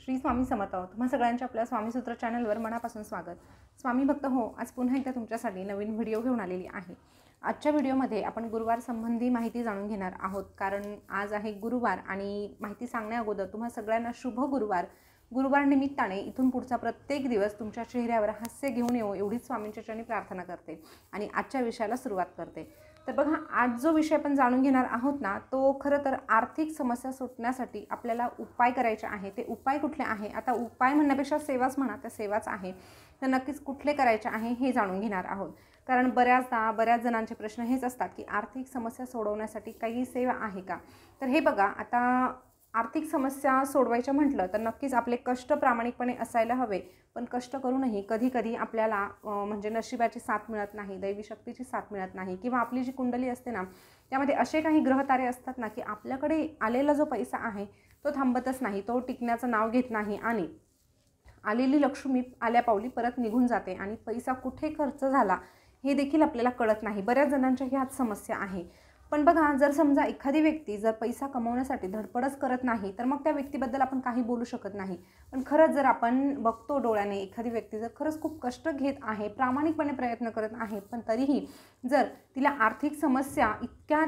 श्री स्वामी समर्थ. तुम्हा सगळ्यांच्या आपल्या स्वामीसूत्र चॅनलवर मनापासून स्वागत. स्वामी भक्त हो, आज पुन्हा एकदा तुमच्यासाठी नवीन व्हिडिओ घेऊन आलेली आहे. आजच्या व्हिडिओमध्ये आपण गुरुवार संबंधी माहिती जाणून घेणार आहोत, कारण आज आहे गुरुवार आणि माहिती सांगण्या अगोदर तुम्हा सगळ्यांना शुभ गुरुवार. गुरुवार निमित्ताने इथून पुढचा प्रत्येक दिवस तुमच्या चेहऱ्यावर हास्य घेऊन येवो एवढीच स्वामींच्या चरणी प्रार्थना करते आणि आजच्या विषयाला सुरुवात करते. तर बघा, आज जो विषय आपण जाणून घेणार आहोत ना, तो खरं तर आर्थिक समस्या सुटण्यासाठी आपल्याला उपाय करायचे आहे. ते उपाय कुठले आहे? आता उपाय म्हणण्यापेक्षा सेवाच म्हणा, त्या सेवाच आहे. तर नक्कीच कुठले करायचे आहे हे जाणून घेणार आहोत. कारण बऱ्याच जणांचे प्रश्न हेच असतात की आर्थिक समस्या सोडवण्यासाठी काही सेवा आहे का? तर हे बघा, आता आर्थिक समस्या सोडवायचं म्हटलं तर नक्कीच आपले कष्ट प्रामाणिकपणे असायला हवे. पण कष्ट करूनही कधी कधी आपल्याला म्हणजे नशिबाची साथ मिळत नाही, दैवी शक्तीची साथ मिळत नाही, किंवा आपली जी कुंडली असते ना, त्यामध्ये असे काही ग्रहतारे असतात ना की आपल्याकडे आलेला जो पैसा आहे तो थांबतच नाही, तो टिकण्याचं नाव घेत नाही आणि आलेली लक्ष्मी आल्या पावली परत निघून जाते आणि पैसा कुठे खर्च झाला हे देखील आपल्याला कळत नाही. बऱ्याच जणांच्या ह्याच समस्या आहे. पण बघा, जर समजा एखादी व्यक्ती जर पैसा कमवण्यासाठी धडपडच करत नाही तर मग त्या व्यक्तीबद्दल आपण काही बोलू शकत नाही. पण खरंच जर आपण बघतो डोळ्याने, एखादी व्यक्ती जर खरंच खूप कष्ट घेत आहे, प्रामाणिकपणे प्रयत्न करत आहे, पण तरीही जर तिला आर्थिक समस्या इतक्या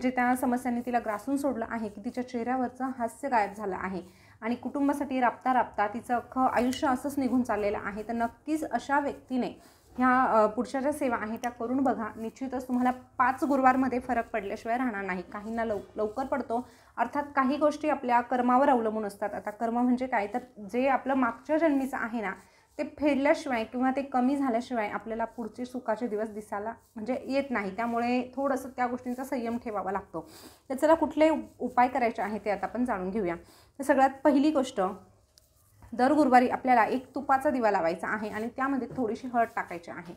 त्या समस्यांनी तिला ग्रासून सोडलं आहे की तिच्या चेहऱ्यावरचं हास्य गायब झालं आहे आणि कुटुंबासाठी राबता तिचं अख्खं आयुष्य असंच निघून चाललेलं आहे, तर नक्कीच अशा व्यक्तीने ह्या पुढच्या ज्या सेवा आहे त्या करून बघा. निश्चितच तुम्हाला 5 गुरुवारमध्ये फरक पडल्याशिवाय राहणार नाही. काहींना लवकर पडतो, अर्थात काही गोष्टी आपल्या कर्मावर अवलंबून असतात. आता कर्म म्हणजे काय, तर जे आपलं मागच्या जन्मीचं आहे ना, ते फेडल्याशिवाय किंवा ते कमी झाल्याशिवाय आपल्याला पुढचे सुखाचे दिवस दिसायला म्हणजे येत नाही. त्यामुळे थोडंसं त्या गोष्टींचा संयम ठेवावा लागतो. तर चला, कुठले उपाय करायचे आहे ते आता आपण जाणून घेऊया. तर सगळ्यात पहिली गोष्ट, दर गुरुवारी आपल्याला एक तुपाचा दिवा लावायचा आहे आणि त्यामध्ये थोडीशी हळद टाकायची आहे.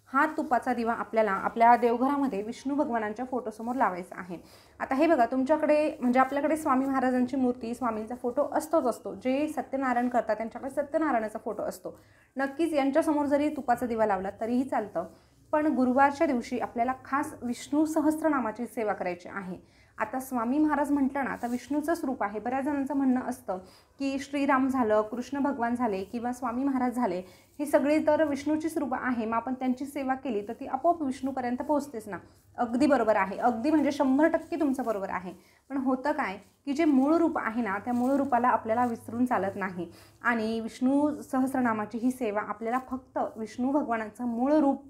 हा तुपाचा दिवा आपल्याला आपल्या देवघरामध्ये विष्णू भगवानांच्या फोटोसमोर लावायचा आहे. आता हे बघा, तुमच्याकडे म्हणजे आपल्याकडे स्वामी महाराजांची मूर्ती, स्वामींचा फोटो असतो. जे सत्यनारायण करतात त्यांच्याकडे सत्यनारायणाचा फोटो असतो. नक्कीच यांच्यासमोर जरी तुपाचा दिवा लावला तरीही चालतं. पण गुरुवारच्या दिवशी आपल्याला खास विष्णू सहस्त्रनामाची सेवा करायची आहे. आता स्वामी महाराज म्हटलं ना, आता विष्णूचंच रूप आहे. बऱ्याच जणांचं म्हणणं असतं की श्रीराम झालं, कृष्ण भगवान झाले किंवा स्वामी महाराज झाले, हे सगळे तर विष्णूचीच रूप आहे. मग आपण त्यांची सेवा केली तर ती आपोआप विष्णूपर्यंत पोहोचतेच ना. अगदी बरोबर आहे, अगदी म्हणजे 100% तुमचं बरोबर आहे. पण होतं काय की जे मूळ रूप आहे ना, त्या मूळ रूपाला आपल्याला विसरून चालत नाही. आणि विष्णू सहस्रनामाची ही सेवा आपल्याला फक्त विष्णू भगवानाचं मूळ रूप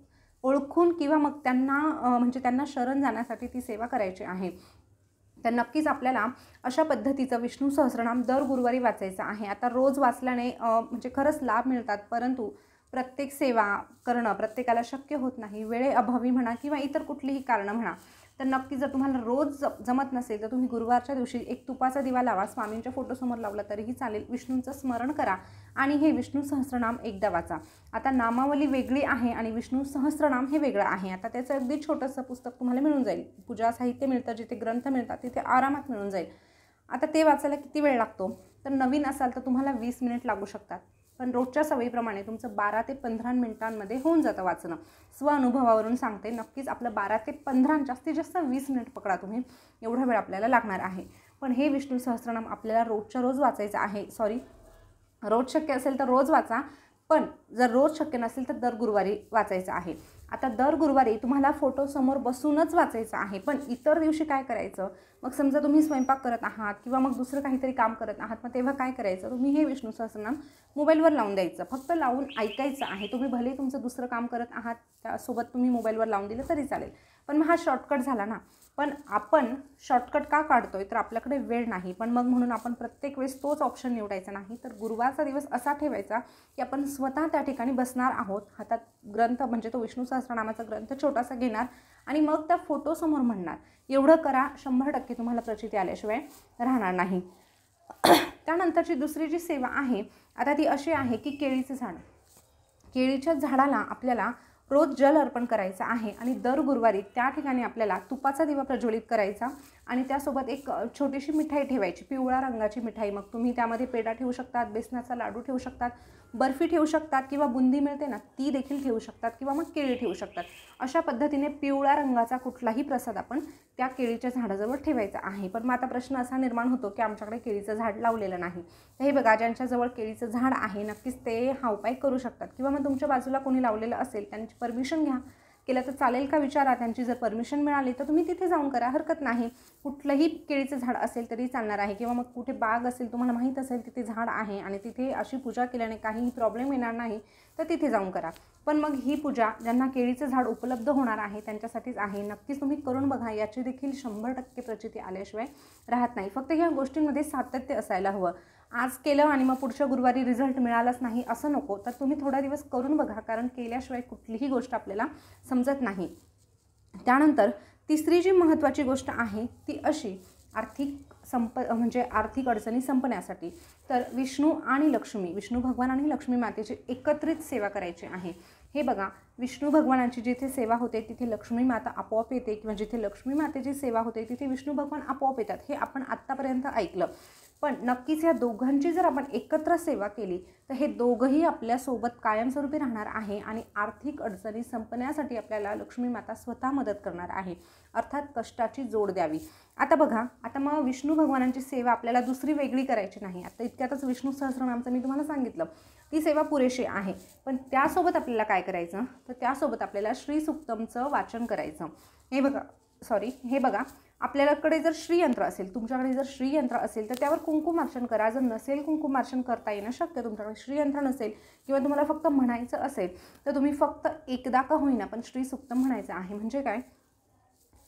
ओळखून किंवा मग त्यांना शरण जाण्यासाठी ती सेवा करायची आहे. तर नक्कीच आपल्याला अशा पद्धतीचं विष्णू सहस्रनाम दर गुरुवारी वाचायचं आहे. आता रोज वाचल्याने म्हणजे खरंच लाभ मिळतात, परंतु प्रत्येक सेवा करणं प्रत्येकाला शक्य होत नाही. वेळेअभावी म्हणा किंवा इतर कुठलीही कारणं म्हणा. तर नक्की जर तुम्हाला रोज जमत नसेल तर तुम्ही गुरुवारच्या दिवशी एक तुपाचा दिवा लावा. स्वामींच्या फोटोसमोर लावला तरीही चालेल. विष्णूंचं स्मरण करा आणि हे विष्णू सहस्रनाम एकदा वाचा. आता नामावली वेगळी आहे आणि विष्णू सहस्रनाम हे वेगळं आहे. आता त्याचं अगदी छोटंसं पुस्तक तुम्हाला मिळून जाईल. पूजा साहित्य मिळतं, जिथे ग्रंथ मिळतात तिथे आरामात मिळून जाईल. आता ते वाचायला किती वेळ लागतो? तर नवीन असाल तर तुम्हाला 20 मिनिट लागू शकतात. पण रोजच्या सवयीप्रमाणे तुमचं 12 ते 15 मिनिटांमध्ये होऊन जातं वाचणं. स्वअनुभवावरून सांगते. नक्कीच आपलं 12 ते 15, जास्तीत जास्त 20 मिनिट पकडा तुम्ही, एवढा वेळ आपल्याला लागणार आहे. पण हे विष्णू सहस्रनाम आपल्याला रोजच्या रोज वाचायचं आहे. रोज शक्य असेल तर रोज वाचा, पण जर रोज शक्य नसेल तर दर गुरुवारी वाचायचं आहे. आता दर गुरुवारी तुम्हाला फोटोसमोर बसूनच वाचायचं आहे. पण इतर दिवशी काय करायचं, मग समजा तुम्ही स्वयंपाक करत आहात किंवा मग दुसरं काहीतरी काम करत आहात, मग तेव्हा काय करायचं, तुम्ही हे विष्णू सहस्रनाम मोबाईलवर लावून द्यायचं. फक्त लावून ऐकायचं आहे. तुम्ही भले तुमचं दुसरं काम करत आहात त्यासोबत तुम्ही मोबाईलवर लावून दिलं तरी चालेल. पण मग हा शॉर्टकट झाला ना. पण आपण शॉर्टकट का काढतोय, तर आपल्याकडे वेळ नाही. पण मग म्हणून आपण प्रत्येक वेळेस तोच ऑप्शन निवडायचा नाही. तर गुरुवारचा दिवस असा ठेवायचा की आपण स्वतः त्या ठिकाणी बसणार आहोत. हातात ग्रंथ म्हणजे तो विष्णू सहस्रनामाचा ग्रंथ छोटासा घेणार आणि मग त्या फोटोसमोर म्हणणार. एवढं करा, 100% तुम्हाला प्रचिती आल्याशिवाय राहणार नाही. त्यानंतरची दुसरी जी सेवा आहे आता ती अशी आहे की केळीचं झाड. केळीच्या झाडाला आपल्याला रोज जल अर्पण करायचं आहे आणि दर गुरुवारी त्या ठिकाणी आपल्याला तुपाचा दिवा प्रज्वलित करायचा आणि त्यासोबत एक छोटीशी मिठाई ठेवायची, पिवळ्या रंगाची मिठाई. मग तुम्ही त्यामध्ये पेढा ठेवू शकतात, बेसनाचा लाडू ठेवू शकतात, बर्फी ठेवू शकतात किंवा बुंदी मिळते ना ती देखील ठेवू शकतात किंवा मग केळी ठेवू शकतात. अशा पद्धतीने पिवळ्या रंगाचा कुठलाही प्रसाद आपण त्या केळीच्या झाडाजवळ ठेवायचा आहे. पण मग आता प्रश्न असा निर्माण होतो की आमच्याकडे केळीचं झाड लावलेलं नाही. तर हे बघा, ज्यांच्याजवळ केळीचं झाड आहे नक्कीच ते हा उपाय करू शकतात. किंवा मग तुमच्या बाजूला कोणी लावलेलं असेल त्यांची परमिशन घ्या. केलं तर चालेल का विचारा. त्यांची जर परमिशन मिळाली तर तुम्ही तिथे जाऊन करा, हरकत नाही. कुठलंही केळीचं झाड असेल तरी चालणार आहे. किंवा मग कुठे बाग असेल, तुम्हाला माहीत असेल तिथे झाड आहे आणि तिथे अशी पूजा केल्याने काहीही प्रॉब्लेम येणार नाही, तर तिथे जाऊन करा. पण मग ही पूजा ज्यांना केळीचं झाड उपलब्ध होणार आहे त्यांच्यासाठीच आहे. नक्कीच तुम्ही करून बघा. याची देखील 100% प्रचिती आल्याशिवाय राहत नाही. फक्त ह्या गोष्टींमध्ये सातत्य असायला हवं. आज केलं आणि मग पुढच्या गुरुवारी रिझल्ट मिळालाच नाही असं नको. तर तुम्ही थोडा दिवस करून बघा, कारण केल्याशिवाय कुठलीही गोष्ट आपल्याला समजत नाही. त्यानंतर तिसरी जी महत्त्वाची गोष्ट आहे ती अशी, आर्थिक अडचणी संपण्यासाठी. तर विष्णू भगवान आणि लक्ष्मी मातेची एकत्रित सेवा करायची आहे. हे बघा, विष्णू भगवानाची जिथे सेवा होते तिथे लक्ष्मी माता आपोआप येते, किंवा जिथे लक्ष्मी मातेची सेवा होते तिथे विष्णू भगवान आपोआप येतात. हे आपण आत्तापर्यंत ऐकलं. पण नक्कीच या दोघांची जर आपण एकत्र सेवा केली तर हे दोघंही आपल्यासोबत कायमस्वरूपी राहणार आहे आणि आर्थिक अडचणी संपण्यासाठी आपल्याला लक्ष्मी माता स्वतः मदत करणार आहे. अर्थात कष्टाची जोड द्यावी. आता बघा, आता मग विष्णू भगवानांची सेवा आपल्याला दुसरी वेगळी करायची नाही. आता इतक्यातच विष्णू सहस्रनामचं मी तुम्हाला सांगितलं, ती सेवा पुरेशी आहे. पण त्यासोबत आपल्याला काय करायचं, तर त्यासोबत आपल्याला श्री सुक्तमचं वाचन करायचं. हे बघा, आपल्याकडे जर श्रीयंत्र असेल, तुमच्याकडे जर श्रीयंत्र असेल तर त्यावर कुंकुमार्चन करा. जर नसेल कुंकुमार्चन करता येणं शक्य, तुमच्याकडे श्रीयंत्र नसेल किंवा तुम्हाला फक्त म्हणायचं असेल तर तुम्ही फक्त एकदा का होईना पण श्री सुक्तम म्हणायचं आहे. म्हणजे काय,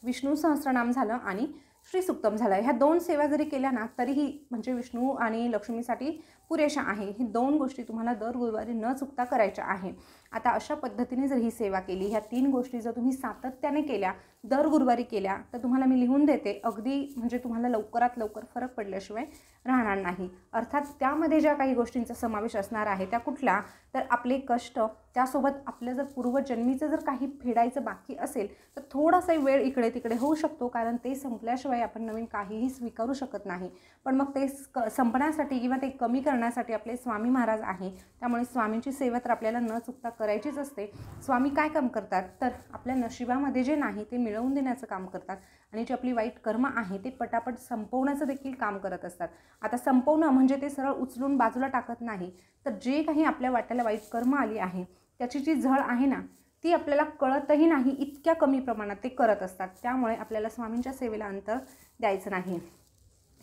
विष्णू सहस्रनाम झालं आणि श्री सुक्तम झालं. ह्या 2 सेवा जरी केल्या ना तरीही म्हणजे विष्णू आणि लक्ष्मीसाठी पुरेशा आहे. ही 2 गोष्टी तुम्हाला दर गुरुवारी न चुकता करायच्या आहे. आता अशा पद्धतीने जर ही सेवा केली, ह्या 3 गोष्टी जर तुम्ही सातत्याने केल्या, दर गुरुवारी केल्या, तर तुम्हाला मी लिहून देते, अगदी म्हणजे तुम्हाला लवकरात लवकर फरक पडल्याशिवाय राहणार नाही. अर्थात त्यामध्ये ज्या काही गोष्टींचा समावेश असणार आहे त्या कुठल्या, तर आपले कष्ट, त्यासोबत आपलं जर पूर्वजन्मीचं जर काही फेडायचं बाकी असेल तर थोडासा वेळ इकडे तिकडे होऊ शकतो, कारण ते संपल्याशिवाय आपण नवीन काहीही स्वीकारू शकत नाही. पण मग ते संपण्यासाठी किंवा ते कमी करण्यासाठी आपले स्वामी महाराज आहे. त्यामुळे स्वामींची सेवा तर आपल्याला न चुकता करायचीच असते. स्वामी काय काम करतात, तर आपल्या नशिबामध्ये जे नाही ते मिळवून देण्याचं काम करतात आणि जी आपली वाईट कर्म आहे ते पटापट संपवण्याचं देखील काम करत असतात. आता संपवणं म्हणजे ते सरळ उचलून बाजूला टाकत नाही, तर जे काही आपल्या वाट्याला वाईट कर्म आली आहे त्याची जी झळ आहे ना ती आपल्याला कळतही नाही, इतक्या कमी प्रमाणात ते करत असतात. त्यामुळे आपल्याला स्वामींच्या सेवेला अंतर द्यायचं नाही.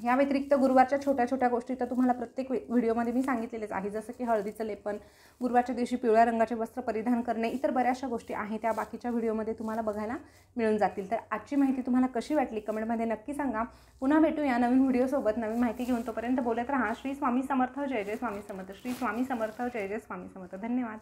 या व्यतिरिक्त गुरुवारच्या छोट्या छोट्या गोष्टी तर तुम्हाला प्रत्येक व्हिडिओमध्ये मी सांगितलेलेच आहे, जसं की हळदीचं लेपन, गुरुवारच्या दिवशी पिवळ्या रंगाचे वस्त्र परिधान करणे, इतर बऱ्याचशा गोष्टी आहेत त्या बाकीच्या व्हिडिओमध्ये तुम्हाला बघायला मिळून जातील. तर आजची माहिती तुम्हाला कशी वाटली कमेंटमध्ये नक्की सांगा. पुन्हा भेटूया नवीन व्हिडिओसोबत नवीन माहिती घेऊन. तोपर्यंत बोलत राहा. श्री स्वामी समर्थ, जय जय स्वामी समर्थ. श्री स्वामी समर्थ, जय जय स्वामी समर्थ. धन्यवाद.